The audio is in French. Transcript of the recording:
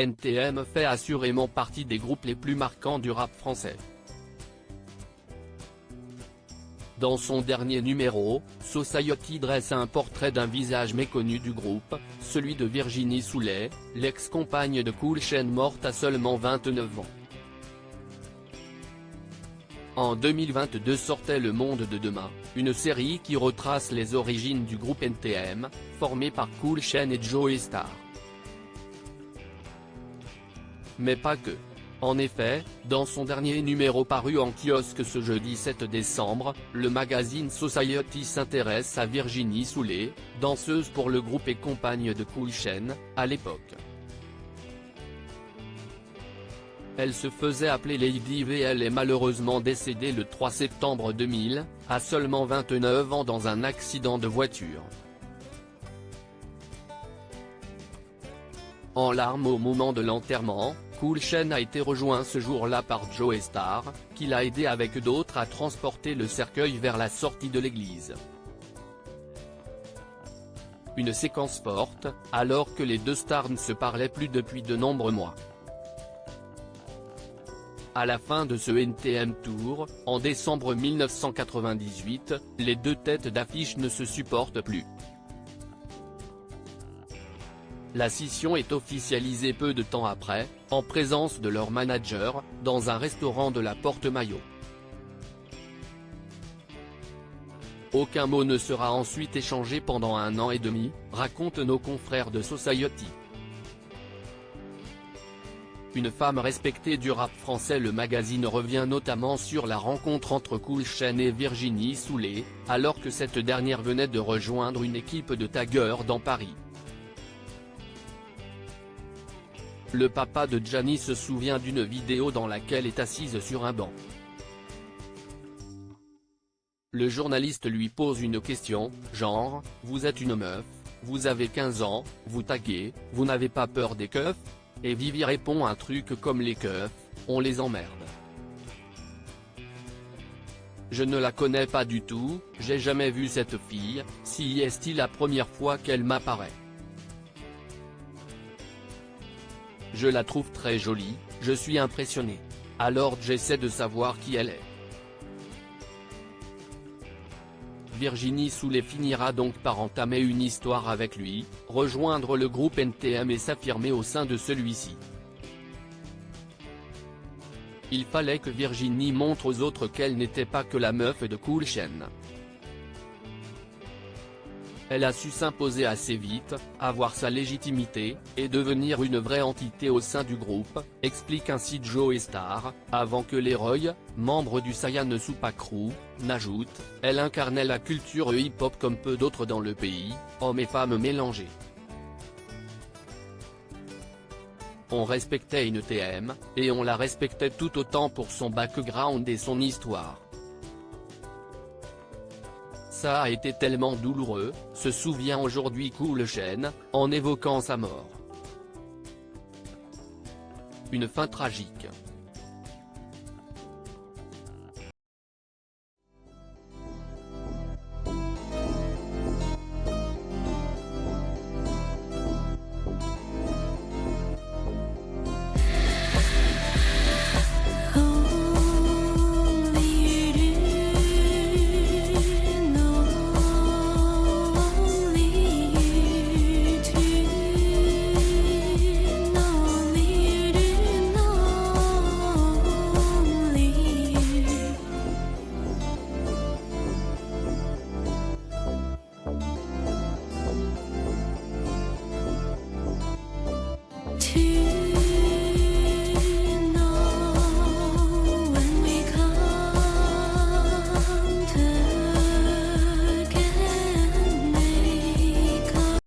NTM fait assurément partie des groupes les plus marquants du rap français. Dans son dernier numéro, Society dresse un portrait d'un visage méconnu du groupe, celui de Virginie Soulet, l'ex-compagne de Cool Chain morte à seulement 29 ans. En 2022 sortait Le Monde de Demain, une série qui retrace les origines du groupe NTM, formé par Cool Chain et Joey Starr. Mais pas que. En effet, dans son dernier numéro paru en kiosque ce jeudi 7 décembre, le magazine Society s'intéresse à Virginie Soulet, danseuse pour le groupe et compagne de Cool Chain, à l'époque. Elle se faisait appeler Lady V. Elle est malheureusement décédée le 3 septembre 2000, à seulement 29 ans dans un accident de voiture. En larmes au moment de l'enterrement, Cool Chain a été rejoint ce jour-là par Joey Starr, qui l'a aidé avec d'autres à transporter le cercueil vers la sortie de l'église. Une séquence forte, alors que les deux stars ne se parlaient plus depuis de nombreux mois. À la fin de ce NTM Tour, en décembre 1998, les deux têtes d'affiche ne se supportent plus. La scission est officialisée peu de temps après, en présence de leur manager, dans un restaurant de la Porte-Maillot. Aucun mot ne sera ensuite échangé pendant 1 an et demi, racontent nos confrères de Society. Une femme respectée du rap français. Le magazine revient notamment sur la rencontre entre Cool Chain et Virginie Soulet, alors que cette dernière venait de rejoindre une équipe de taggeurs dans Paris. Le papa de Gianni se souvient d'une vidéo dans laquelle est assise sur un banc. Le journaliste lui pose une question, genre, vous êtes une meuf, vous avez 15 ans, vous taguez, vous n'avez pas peur des keufs? Et Vivi répond un truc comme les keufs, on les emmerde. Je ne la connais pas du tout, j'ai jamais vu cette fille, si est-il la première fois qu'elle m'apparaît. Je la trouve très jolie, je suis impressionné. Alors j'essaie de savoir qui elle est. Virginie Soulet finira donc par entamer une histoire avec lui, rejoindre le groupe NTM et s'affirmer au sein de celui-ci. Il fallait que Virginie montre aux autres qu'elle n'était pas que la meuf de Cool Chain. Elle a su s'imposer assez vite, avoir sa légitimité, et devenir une vraie entité au sein du groupe, explique ainsi Joey Starr, avant que Leroy, membre du Saiyan Supa Crew, n'ajoute, elle incarnait la culture hip-hop comme peu d'autres dans le pays, hommes et femmes mélangés. On respectait NTM, et on la respectait tout autant pour son background et son histoire. Ça a été tellement douloureux, se souvient aujourd'hui Cool Chain, en évoquant sa mort. Une fin tragique.